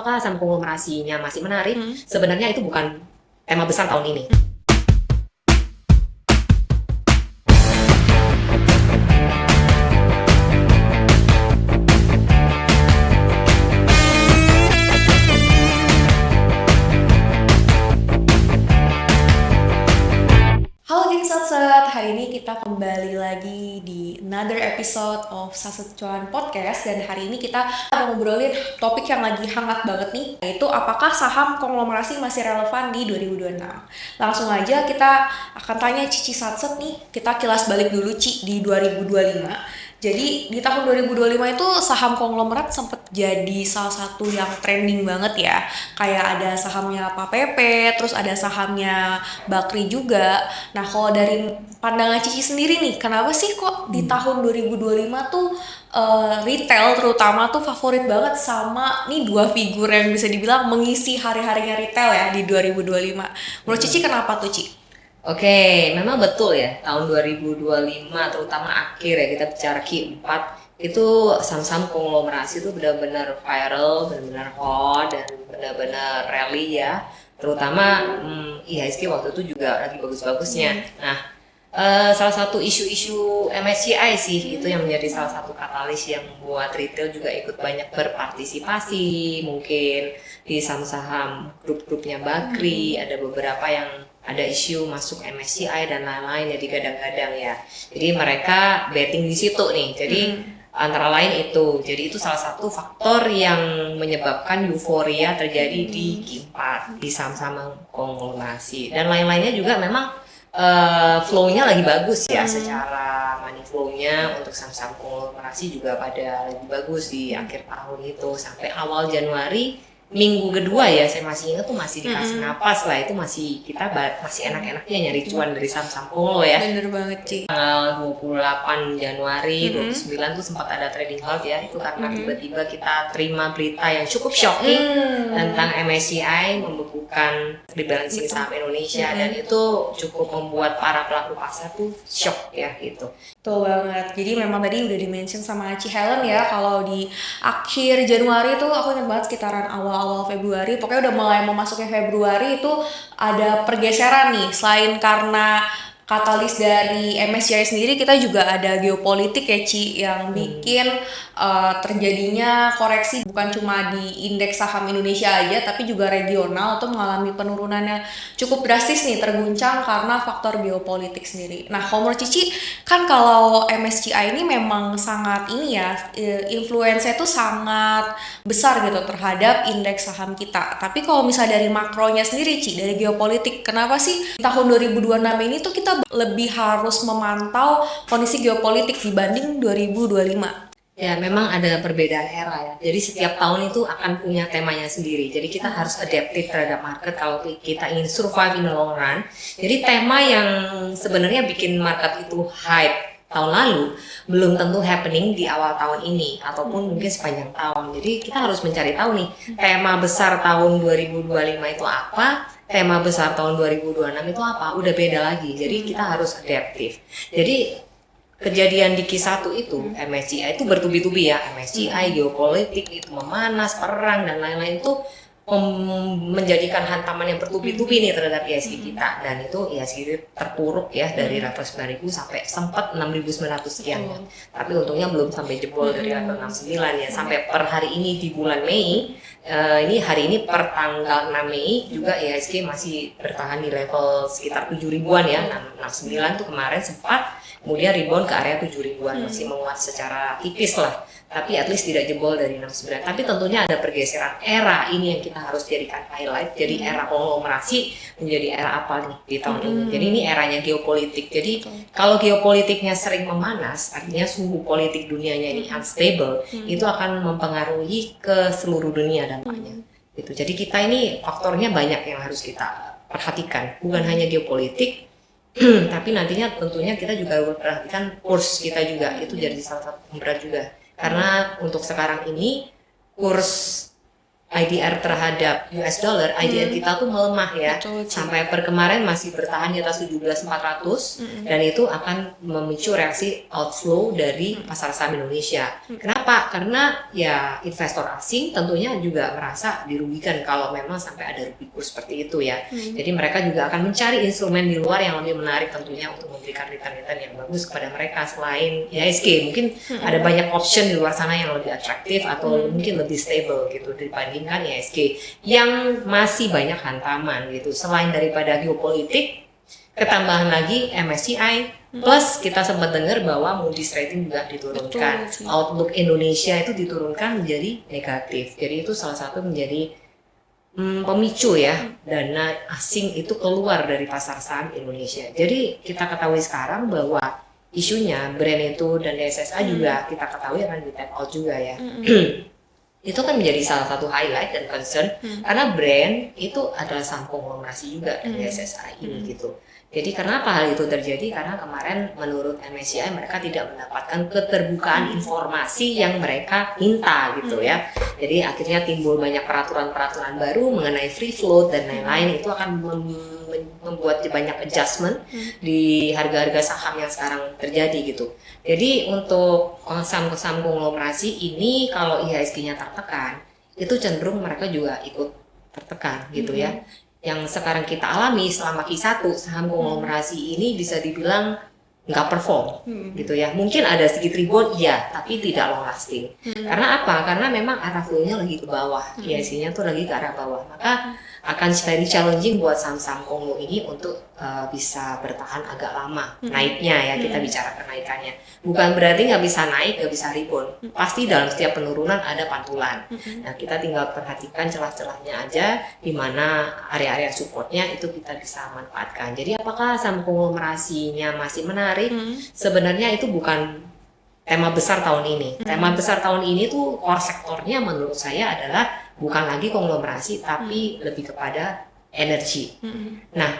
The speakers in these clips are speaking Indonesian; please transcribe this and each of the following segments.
apakah saham konglomerasinya masih menarik? Sebenarnya itu bukan tema besar tahun ini. Halo geng Satset, hari ini kita kembali lagi di another episode of Satset Cuan Podcast. Dan hari ini kita akan ngobrolin topik yang lagi hangat banget nih, yaitu apakah saham konglomerasi masih relevan di 2026. Langsung aja kita akan tanya Cici Satset nih, kita kilas balik dulu Ci di 2025. Jadi di tahun 2025 itu saham konglomerat sempat jadi salah satu yang trending banget ya. Kayak ada sahamnya Pak Pepe, terus ada sahamnya Bakri juga. Nah kalau dari pandangan Cici sendiri nih, kenapa sih kok di tahun 2025 tuh retail terutama tuh favorit banget sama nih dua figur yang bisa dibilang mengisi hari-harinya retail ya di 2025. Menurut Cici kenapa tuh Ci? Oke, memang betul ya, tahun 2025 terutama akhir ya, kita bicara Q4 itu saham-saham konglomerasi itu benar-benar viral, benar-benar hot dan benar-benar rally ya. Terutama IHSG waktu itu juga lagi bagus-bagusnya. Nah, salah satu isu-isu MSCI sih itu yang menjadi salah satu katalis yang membuat retail juga ikut banyak berpartisipasi. Mungkin di saham-saham grup-grupnya Bakri ada beberapa yang ada isu masuk MSCI dan lain-lain ya, digadang-gadang ya. Jadi mereka betting di situ nih. Jadi antara lain itu. Jadi itu salah satu faktor yang menyebabkan euforia terjadi di Q4 di saham-saham konglomerasi. Dan lain-lainnya juga memang flow-nya lagi bagus ya, secara money flow-nya untuk saham-saham konglomerasi juga pada lagi bagus di akhir tahun itu sampai awal Januari. Minggu kedua ya, saya masih ingat tuh masih dikasih napas lah, itu masih kita masih enak-enaknya nyari cuan dari saham-saham konglo ya. Bener banget Ci. Tanggal 28 Januari 29 tuh sempat ada trading halt ya, itu karena tiba-tiba kita terima berita yang cukup shocking tentang MSCI membekukan rebalancing saham Indonesia dan itu cukup membuat para pelaku pasar tuh shock ya gitu. Betul banget. Jadi memang tadi udah di-mention sama Ci Helen ya, kalau di akhir Januari itu aku ingat banget sekitaran awal Februari, pokoknya udah mulai memasuki Februari itu ada pergeseran nih. Selain karena katalis dari MSCI sendiri, kita juga ada geopolitik ya Ci, yang bikin terjadinya koreksi bukan cuma di indeks saham Indonesia aja, tapi juga regional itu mengalami penurunan yang cukup drastis nih, terguncang karena faktor geopolitik sendiri. Nah kalau menurut Cici, kan kalau MSCI ini memang sangat ini ya, influence-nya itu sangat besar gitu terhadap indeks saham kita. Tapi kalau misalnya dari makronya sendiri Ci, dari geopolitik, kenapa sih tahun 2026 ini tuh kita lebih harus memantau kondisi geopolitik dibanding 2025? Ya, memang ada perbedaan era ya. Jadi setiap tahun itu akan punya temanya sendiri. Jadi kita harus adaptif terhadap market kalau kita ingin survive in the long run. Jadi tema yang sebenarnya bikin market itu hype tahun lalu belum tentu happening di awal tahun ini ataupun mungkin sepanjang tahun. Jadi kita harus mencari tahu nih tema besar tahun 2025 itu apa, tema besar tahun 2026 itu apa, udah beda lagi. Jadi kita harus adaptif. Jadi kejadian di Q1 itu MSCI itu bertubi-tubi ya, MSCI geopolitik itu memanas, perang dan lain-lain itu menjadikan hantaman yang bertubi-tubi nih terhadap IHSG kita, dan itu IHSG terpuruk ya dari level 9.000 sampai sempat 6.900 sekian ya. Tapi untungnya belum sampai jebol dari level 69 ya, sampai per hari ini di bulan Mei. Ini hari ini per tanggal 6 Mei juga IHSG masih bertahan di level sekitar 7.000-an ya, 69 tuh kemarin sempat kemudian rebound ke area 7.000-an, masih menguat secara tipis lah, tapi at least tidak jebol dari 69. Tapi tentunya ada pergeseran era, ini yang kita harus jadikan highlight. Jadi era konglomerasi menjadi era apa nih di tahun ini. Jadi ini eranya geopolitik. Jadi kalau geopolitiknya sering memanas, artinya suhu politik dunianya ini unstable, itu akan mempengaruhi ke seluruh dunia dampaknya. Gitu. Jadi kita ini faktornya banyak yang harus kita perhatikan, bukan hanya geopolitik, tapi nantinya tentunya kita juga perhatikan kurs kita juga, itu jadi salah satu pemberat juga. Karena untuk sekarang ini kurs IDR terhadap US dollar, IDR kita tuh melemah ya. Betul, Ci. Sampai per kemarin masih bertahan di atas 17.400 dan itu akan memicu reaksi outflow dari pasar saham Indonesia. Kenapa? Karena ya investor asing tentunya juga merasa dirugikan kalau memang sampai ada rugi kurs seperti itu ya. Jadi mereka juga akan mencari instrumen di luar yang lebih menarik tentunya untuk memberikan return-return yang bagus kepada mereka selain IHSG. Mungkin ada banyak option di luar sana yang lebih atraktif atau mungkin lebih stable gitu dibandingkan IHSG yang masih banyak hantaman gitu. Selain daripada geopolitik, ketambahan lagi MSCI plus kita sempat dengar bahwa Moody's rating juga diturunkan. Betul, Outlook Indonesia itu diturunkan menjadi negatif. Jadi itu salah satu menjadi pemicu ya dana asing itu keluar dari pasar saham Indonesia. Jadi kita ketahui sekarang bahwa isunya brand itu dan DSSA juga kita ketahui akan di take out juga ya. Itu kan menjadi salah satu highlight dan concern karena brand itu adalah saham konglomerasi juga dari SSI ini gitu. Jadi kenapa hal itu terjadi? Karena kemarin menurut MSCI mereka tidak mendapatkan keterbukaan informasi yang mereka minta gitu ya. Jadi akhirnya timbul banyak peraturan-peraturan baru mengenai free float dan lain-lain, itu akan membuat banyak adjustment di harga-harga saham yang sekarang terjadi gitu. Jadi untuk saham-saham konglomerasi ini kalau IHSG-nya tertekan, itu cenderung mereka juga ikut tertekan gitu ya. Yang sekarang kita alami selama Q1 saham konglomerasi ini bisa dibilang nggak perform gitu ya. Mungkin ada sedikit rebound ya, tapi tidak long lasting. Karena apa? Karena memang arah flow-nya lagi ke bawah, IHSG-nya tuh lagi ke arah bawah. Maka akan very challenging buat saham-saham konglo ini untuk bisa bertahan agak lama naiknya ya. Kita bicara kenaikannya, bukan berarti nggak bisa naik, nggak bisa rebound. Pasti dalam setiap penurunan ada pantulan. Nah kita tinggal perhatikan celah-celahnya aja, di mana area-area supportnya itu kita bisa manfaatkan. Jadi apakah saham konglomerasinya masih menarik? Sebenarnya itu bukan tema besar tahun ini. Tema besar tahun ini tuh core sektornya menurut saya adalah bukan lagi konglomerasi tapi lebih kepada energi. Nah,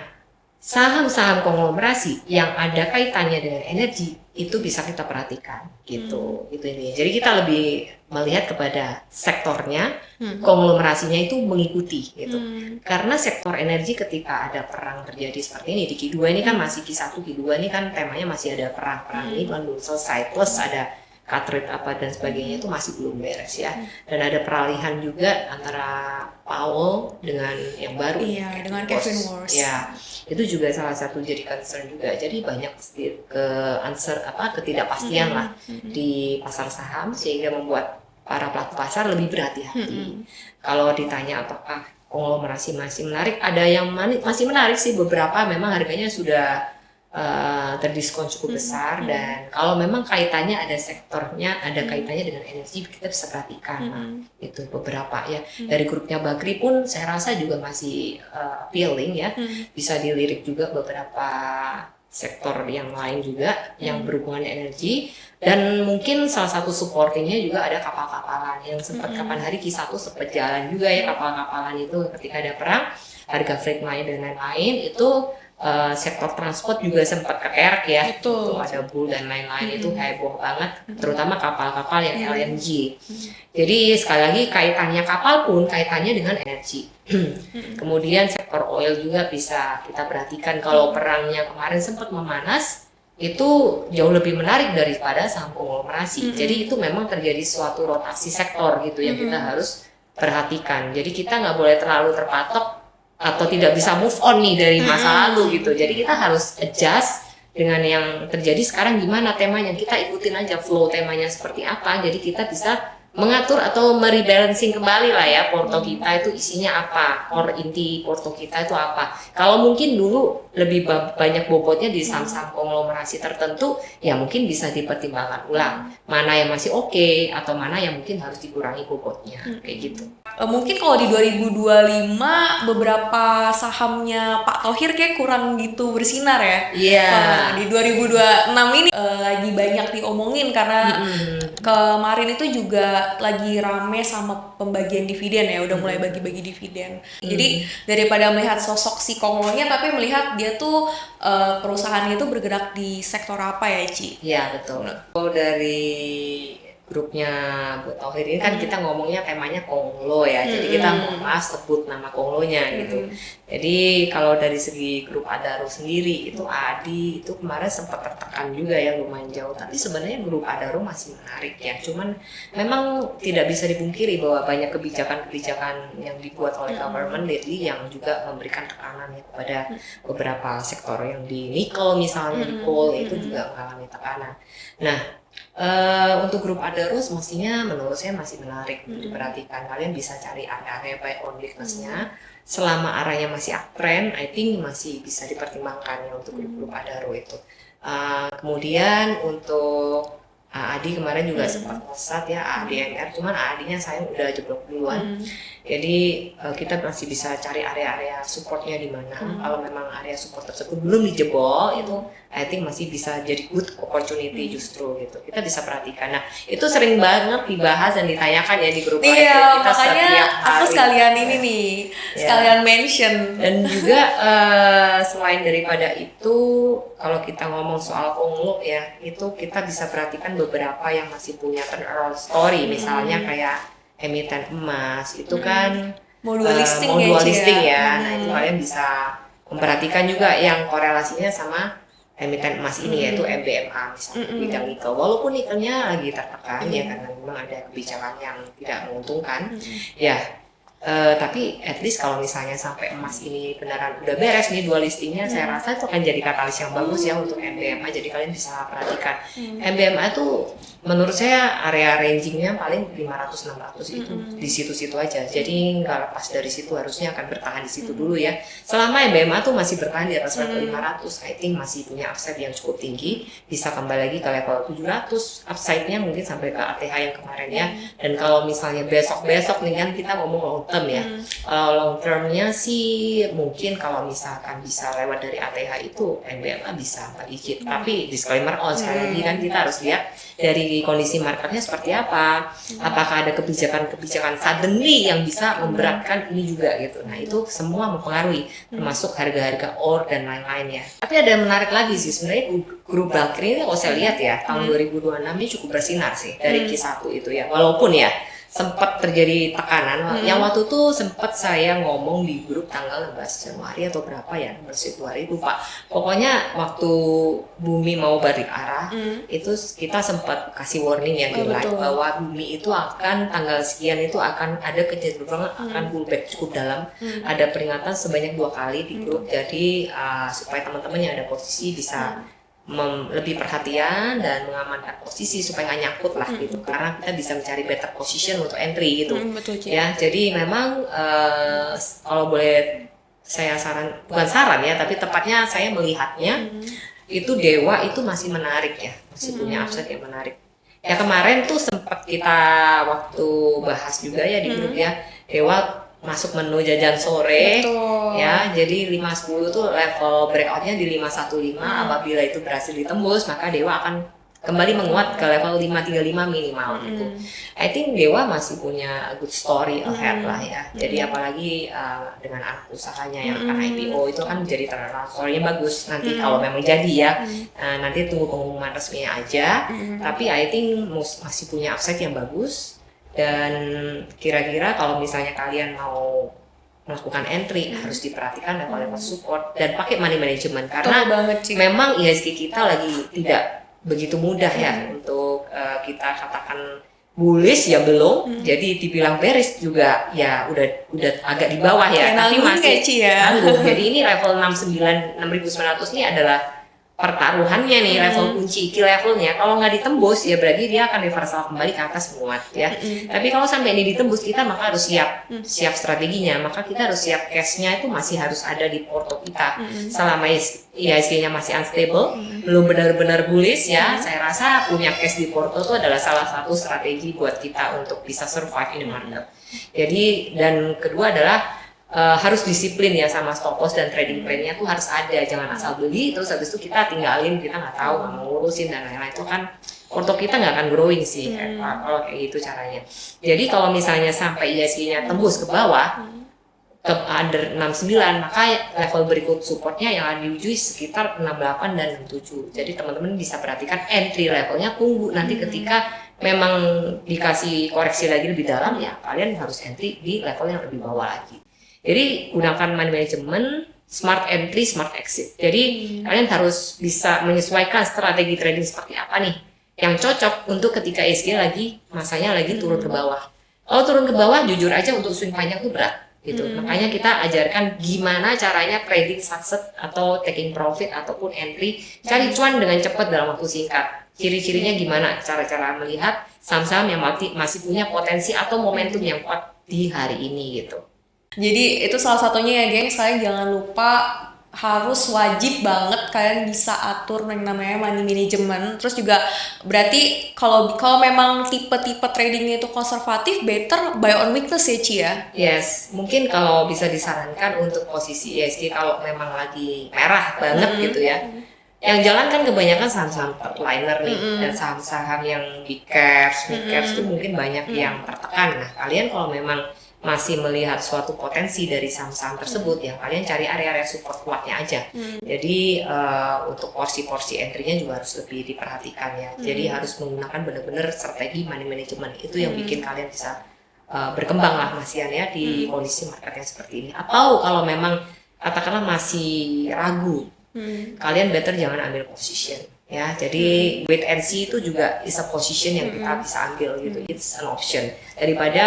saham-saham konglomerasi yang ada kaitannya dengan energi itu bisa kita perhatikan gitu. Itu ini. Jadi kita lebih melihat kepada sektornya, konglomerasinya itu mengikuti gitu. Karena sektor energi ketika ada perang terjadi seperti ini di Q2 ini kan masih Q1, Q2 ini kan temanya masih ada perang ini belum selesai, plus ada cut rate apa dan sebagainya itu masih belum beres ya. Dan ada peralihan juga antara Powell dengan yang baru dengan Kevin Warsh. Ya, itu juga salah satu jadi concern juga. Jadi banyak ketidakpastian lah di pasar saham sehingga membuat para pelaku pasar lebih berhati-hati. Kalau ditanya apakah konglomerasi masih menarik, ada yang masih menarik sih, beberapa memang harganya sudah terdiskon cukup besar, dan kalau memang kaitannya ada sektornya, ada kaitannya dengan energi, kita bisa perhatikan itu beberapa ya. Dari grupnya Bagri pun saya rasa juga masih appealing ya, bisa dilirik juga beberapa sektor yang lain juga yang berhubungan dengan energi. Dan mungkin salah satu supportingnya juga ada kapal-kapalan yang sempat kapan hari Q1 sempat jalan juga ya, kapal-kapalan itu ketika ada perang, harga freight line dan lain-lain itu. Sektor transport juga sempat kekerek ya, itu ada bull dan lain-lain, itu heboh banget, terutama kapal-kapal yang LNG. Jadi sekali lagi kaitannya kapal pun kaitannya dengan energi. Kemudian sektor oil juga bisa kita perhatikan, kalau perangnya kemarin sempat memanas, itu jauh lebih menarik daripada saham konglomerasi. Jadi itu memang terjadi suatu rotasi sektor gitu yang kita harus perhatikan. Jadi kita nggak boleh terlalu terpatok atau tidak bisa move on nih dari masa lalu gitu. Jadi kita harus adjust dengan yang terjadi sekarang, gimana temanya, kita ikutin aja flow temanya seperti apa. Jadi kita bisa mengatur atau merebalancing kembali lah ya, porto kita itu isinya apa, inti porto kita itu apa. Kalau mungkin dulu lebih banyak bobotnya di saham-saham konglomerasi tertentu, ya mungkin bisa dipertimbangkan ulang mana yang masih oke atau mana yang mungkin harus dikurangi bobotnya, kayak gitu. Mungkin kalau di 2025 beberapa sahamnya Pak Thohir kayak kurang gitu bersinar ya. Iya. Nah, di 2026 ini lagi banyak diomongin karena kemarin itu juga lagi rame sama pembagian dividen ya, udah mulai bagi-bagi dividen. Jadi daripada melihat sosok si konglonya, tapi melihat dia tuh perusahaannya itu bergerak di sektor apa ya, Ci? Iya betul. Kalau dari grupnya buat Tauhid ini kan kita ngomongnya temanya Konglo ya, jadi kita sebut nama Konglonya gitu. Jadi kalau dari segi grup Adaro sendiri itu Adi itu kemarin sempat tertekan juga ya lumayan jauh, tapi sebenarnya grup Adaro masih menarik ya, cuman memang tidak bisa dipungkiri bahwa banyak kebijakan-kebijakan yang dibuat oleh government lately yang juga memberikan tekanan ya kepada beberapa sektor yang di nikel misalnya, di coal itu juga mengalami tekanan. Nah, untuk grup Adaro mestinya menurut saya masih menarik untuk diperhatikan. Kalian bisa cari area buy on weakness-nya. Selama arahnya masih uptrend, I think masih bisa dipertimbangkan ya untuk grup-grup Adaro itu. Kemudian untuk Adi kemarin juga sempat melesat ya, ADMR, cuman AD-nya saya udah jeblok duluan. Jadi kita masih bisa cari area-area supportnya di mana. Kalau memang area support tersebut belum dijebol, itu I think masih bisa jadi good opportunity justru gitu. Kita bisa perhatikan. Nah, itu sering banget dibahas dan ditanyakan ya di grup Iya, kita makanya setiap hari. aku sekalian ini nih, sekalian mention. Dan juga selain daripada itu, kalau kita ngomong soal Konglo ya, itu kita bisa perhatikan beberapa yang masih punya turnaround story, misalnya kayak emiten emas itu kan Modal listing ya. Nah, itu kalian bisa memperhatikan juga yang korelasinya sama emiten emas ini yaitu MBMA misalnya bidang nikel. Walaupun nikelnya lagi tertekan ya karena memang ada kebijakan yang tidak menguntungkan. Ya, tapi at least kalau misalnya sampai emas ini beneran udah beres nih dua listingnya, saya rasa itu akan jadi katalis yang bagus ya untuk MBMA. Jadi kalian bisa perhatikan MBMA itu menurut saya area rangingnya paling 500-600 itu di situ-situ aja. Jadi nggak lepas dari situ, harusnya akan bertahan di situ dulu ya. Selama MBMA tuh masih bertahan di atas level 500, I think masih punya upside yang cukup tinggi, bisa kembali lagi ke level 700, upside-nya mungkin sampai ke ATH yang kemarin ya. Dan kalau misalnya besok-besok nih kan kita ngomong long term ya. Long termnya sih mungkin kalau misalkan bisa lewat dari ATH itu MBMA bisa digit. Tapi disclaimer sekali lagi kan kita harus lihat dari kondisi marketnya seperti apa. Apakah ada kebijakan-kebijakan suddenly yang bisa memberatkan ini juga gitu. Nah, itu semua mempengaruhi termasuk harga-harga ore dan lain-lain ya. Tapi ada yang menarik lagi sih sebenarnya grup Bakri ini kalau saya lihat ya tahun 2026 ini cukup bersinar sih dari Q1 itu ya. Walaupun ya sempat terjadi tekanan yang waktu itu sempat saya ngomong di grup tanggal 16 Januari atau berapa ya, 16 Februari lupa. Pokoknya waktu bumi mau balik arah itu kita sempat kasih warning ya di live bahwa bumi itu akan tanggal sekian itu akan ada kecenderungan akan pullback cukup dalam. Ada peringatan sebanyak 2 kali di grup. Jadi supaya teman-teman yang ada posisi bisa lebih perhatian dan mengamankan posisi supaya nggak nyangkut lah gitu, karena kita bisa mencari better position untuk entry gitu. Ya, jadi memang kalau boleh saya bukan saran ya, tapi tepatnya saya melihatnya itu Dewa itu masih menarik ya, masih punya upside yang menarik. Ya kemarin tuh sempat kita waktu bahas juga ya di grup ya, Dewa masuk menu jajan sore. Ya, jadi 510 tuh level breakoutnya di 515. Apabila itu berhasil ditembus maka Dewa akan kembali menguat ke level 535 minimal gitu. I think Dewa masih punya good story ahead lah ya. Jadi apalagi dengan anak usahanya yang akan IPO itu kan jadi story-nya bagus nanti kalau memang jadi ya. Nanti tunggu pengumuman resminya aja. Tapi I think masih punya upside yang bagus. Dan kira-kira kalau misalnya kalian mau melakukan entry harus diperhatikan level-level support dan pakai money management karena memang IHSG kita lagi tidak begitu mudah ya untuk kita katakan bullish ya belum, jadi dibilang bearish juga ya udah agak di bawah ya, tapi masih tangguh. Jadi ini level 69 6.900 ini adalah pertaruhannya nih, level kunci key levelnya. Kalau nggak ditembus ya berarti dia akan reversal kembali ke atas menguat ya. Tapi kalau sampai ini ditembus kita maka harus siap strateginya, maka kita harus siap cashnya itu masih harus ada di porto kita. Selama IHSG-nya masih unstable, belum benar-benar bullish ya, saya rasa punya cash di porto itu adalah salah satu strategi buat kita untuk bisa survive in the market. Jadi dan kedua adalah harus disiplin ya sama stop loss dan trading plan-nya tuh harus ada, jangan asal beli terus habis itu kita tinggalin, kita nggak tahu, nggak mau ngurusin dan lain-lain, itu kan porto kita nggak akan growing sih kalau kayak gitu caranya. Jadi kalau misalnya sampai IHSG-nya tembus ke bawah ke under 69 maka level berikut supportnya yang akan diuji sekitar 68 dan 67. Jadi teman-teman bisa perhatikan entry levelnya tunggu nanti ketika memang dikasih koreksi lagi lebih dalam, ya kalian harus entry di level yang lebih bawah lagi. Jadi gunakan money management, smart entry, smart exit. Jadi kalian harus bisa menyesuaikan strategi trading seperti apa nih yang cocok untuk ketika ESG lagi masanya lagi turun ke bawah. Kalau turun ke bawah, jujur aja untuk swing panjang tuh berat gitu. Makanya kita ajarkan gimana caranya trading sunset atau taking profit ataupun entry, cari cuan dengan cepat dalam waktu singkat. Ciri-cirinya gimana? Cara-cara melihat saham-saham yang masih punya potensi atau momentum yang kuat di hari ini gitu. Jadi itu salah satunya ya gengs, kalian jangan lupa harus wajib banget kalian bisa atur yang namanya money management. Terus juga berarti kalau memang tipe-tipe tradingnya itu konservatif, better buy on weakness ya Ci ya? Yes, mungkin kalau bisa disarankan untuk posisi ESG kalau memang lagi merah banget gitu ya. Yang jalan kan kebanyakan saham-saham liner nih, dan saham-saham yang big caps, mid caps tuh mungkin banyak yang tertekan. Nah, kalian kalau memang masih melihat suatu potensi dari saham-saham tersebut, ya kalian cari area-area support kuatnya aja. Jadi untuk porsi-porsi entry-nya juga harus lebih diperhatikan ya. Jadi harus menggunakan benar-benar strategi money management. Itu yang bikin kalian bisa berkembang lah Mas Ian ya di kondisi market yang seperti ini. Atau kalau memang katakanlah masih ragu, kalian better jangan ambil position ya. Jadi wait and see itu juga is a position yang kita bisa ambil gitu. It's an option daripada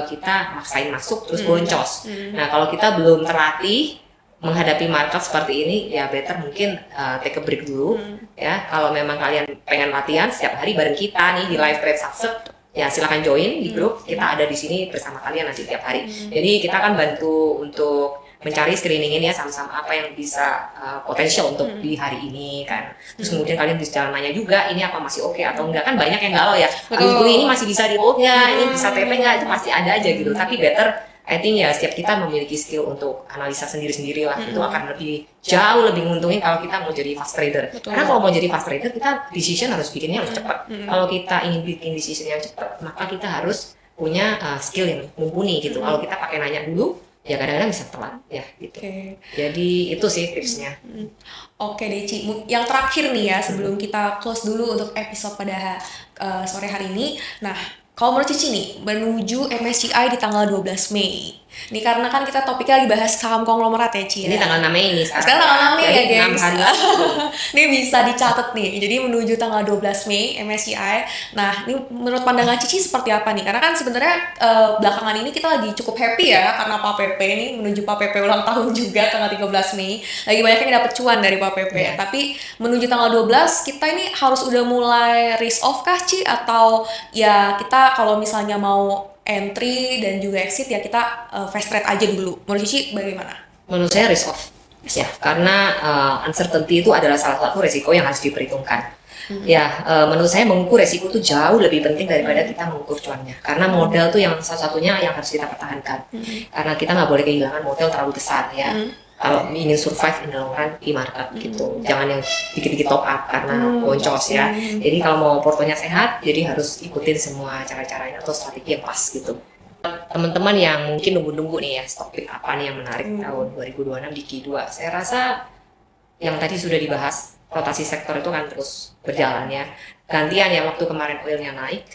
kita maksain masuk terus boncos. Nah, kalau kita belum terlatih menghadapi market seperti ini, ya better mungkin take a break dulu ya. Kalau memang kalian pengen latihan setiap hari bareng kita nih di live trade success, ya silakan join di grup. Kita ada di sini bersama kalian nanti tiap hari. Jadi kita akan bantu untuk mencari screeningin ya saham-saham apa yang bisa potensial untuk di hari ini kan. Terus kemudian kalian bisa nanya juga ini apa masih oke atau enggak, kan banyak yang galau ya. Betul. Ini masih bisa di hold nggak, ini bisa TP nggak, itu pasti ada aja gitu. Tapi better I think ya setiap kita memiliki skill untuk analisa sendiri-sendiri lah. Itu akan jauh lebih nguntungin kalau kita mau jadi fast trader. Karena kalau mau jadi fast trader kita decision harus bikinnya harus cepat. Kalau kita ingin bikin decision yang cepat, maka kita harus punya skill yang mumpuni gitu. Kalau kita pakai nanya dulu, ya kadang-kadang bisa telat ya gitu. Jadi itu sih tipsnya. Oke deh Ci, yang terakhir nih ya sebelum kita close dulu untuk episode pada sore hari ini. Nah, kalau menurut Cici nih, menuju MSCI di tanggal 12 Mei. Ini karena kan kita topiknya lagi bahas saham konglomerat ya Ci ya. Ini tanggal 6 Mei nih sekarang. Sekarang tanggal 6 Mei ya gengs. Ini bisa dicatat nih. Jadi menuju tanggal 12 Mei MSCI. Nah, ini menurut pandangan Cici seperti apa nih? Karena kan sebenarnya belakangan ini kita lagi cukup happy ya karena Pak PP ini menuju Pak PP ulang tahun juga tanggal 13 Mei. Lagi banyak yang dapat cuan dari Pak PP. Tapi menuju tanggal 12 kita ini harus udah mulai risk off kah Ci, atau ya kita kalau misalnya mau entry dan juga exit ya kita fast trade aja dulu. Menurut Cici bagaimana? Menurut saya risk off ya, karena uncertainty itu adalah salah satu resiko yang harus diperhitungkan. Ya, menurut saya mengukur resiko itu jauh lebih penting daripada kita mengukur cuannya. Karena modal tuh yang salah satunya yang harus kita pertahankan. Karena kita nggak boleh kehilangan modal terlalu besar ya. Kalau ingin survive in the long run di market gitu, jangan yang dikit-dikit top up karena boncos ya. Jadi kalau mau portonya sehat, jadi harus ikutin semua cara-caranya atau strategi yang pas gitu. Teman-teman yang mungkin nunggu-nunggu nih ya, stock pick apa nih yang menarik tahun 2026 di Q2, saya rasa yang tadi sudah dibahas, rotasi sektor itu kan terus berjalan ya. Gantian ya, waktu kemarin oilnya naik,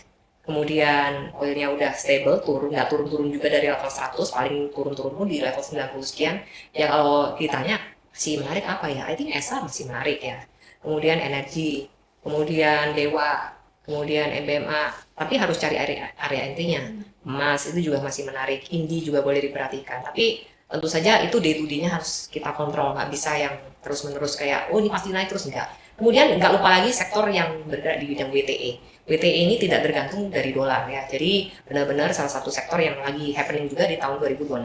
kemudian oilnya udah stable, nggak turun-turun juga dari level 100, paling turun-turun pun di level 90 sekian. Ya kalau ditanya masih menarik apa ya, I think ESA masih menarik ya. Kemudian energi, kemudian Dewa, kemudian MBMA, tapi harus cari area entry-nya. Emas itu juga masih menarik, Indi juga boleh diperhatikan. Tapi tentu saja itu day to day-nya harus kita kontrol, nggak bisa yang terus-menerus kayak, oh ini pasti naik terus, enggak. Kemudian nggak lupa lagi sektor yang bergerak di bidang WTE. WTE ini tidak tergantung dari dolar ya, jadi benar-benar salah satu sektor yang lagi happening juga di tahun 2026,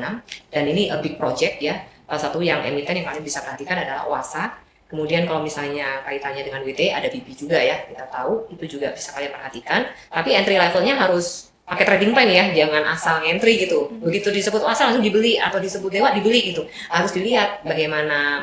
dan ini a big project ya. Salah satu yang emiten yang kalian bisa perhatikan adalah Wasa. Kemudian kalau misalnya kaitannya dengan WTE ada BP juga ya, kita tahu itu juga bisa kalian perhatikan. Tapi entry levelnya harus pakai trading plan ya, jangan asal entry gitu. Begitu disebut Wasa langsung dibeli atau disebut Dewa dibeli gitu. Harus dilihat bagaimana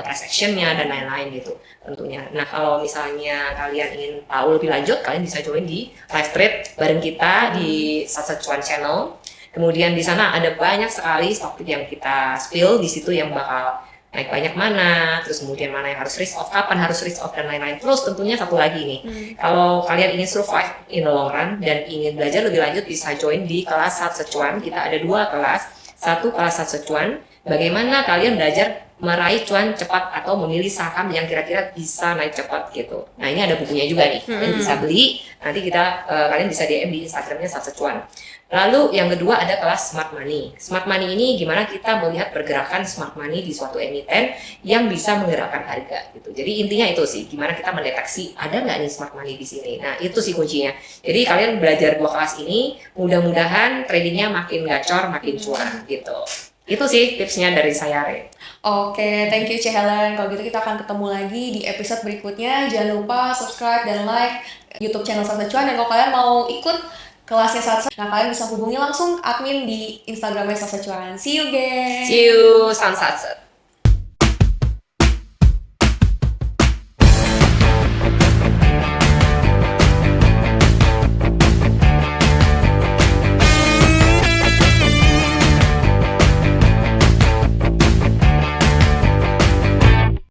price action-nya dan lain-lain gitu tentunya. Nah, kalau misalnya kalian ingin tahu lebih lanjut, kalian bisa join di live trade bareng kita di Sasacuan Channel. Kemudian di sana ada banyak sekali topik yang kita spill di situ yang bakal naik banyak mana, terus kemudian mana yang harus risk off, kapan harus risk off dan lain-lain. Terus tentunya satu lagi nih, kalau kalian ingin survive in the long run dan ingin belajar lebih lanjut bisa join di kelas Satsecuan. Kita ada 2 kelas, satu kelas Satsecuan, bagaimana kalian belajar meraih cuan cepat atau memilih saham yang kira-kira bisa naik cepat gitu. Nah ini ada bukunya juga nih, kalian bisa beli. Nanti kalian bisa DM di Instagramnya Satsecuan. Lalu yang kedua ada kelas Smart Money. Smart Money ini gimana kita melihat pergerakan Smart Money di suatu emiten yang bisa menggerakkan harga gitu. Jadi intinya itu sih, gimana kita mendeteksi ada nggak nih Smart Money di sini. Nah itu sih kuncinya. Jadi kalian belajar 2 kelas ini, mudah-mudahan tradingnya makin gacor, makin cuan gitu. Itu sih tipsnya dari saya, Re. Oke, thank you Ci Helen. Kalau gitu kita akan ketemu lagi di episode berikutnya. Jangan lupa subscribe dan like YouTube channel Satsecuan. Dan kalau kalian mau ikut kelasnya Satsecuan, nah kalian bisa hubungi langsung admin di Instagramnya Satsecuan. See you guys. See you, salam satset.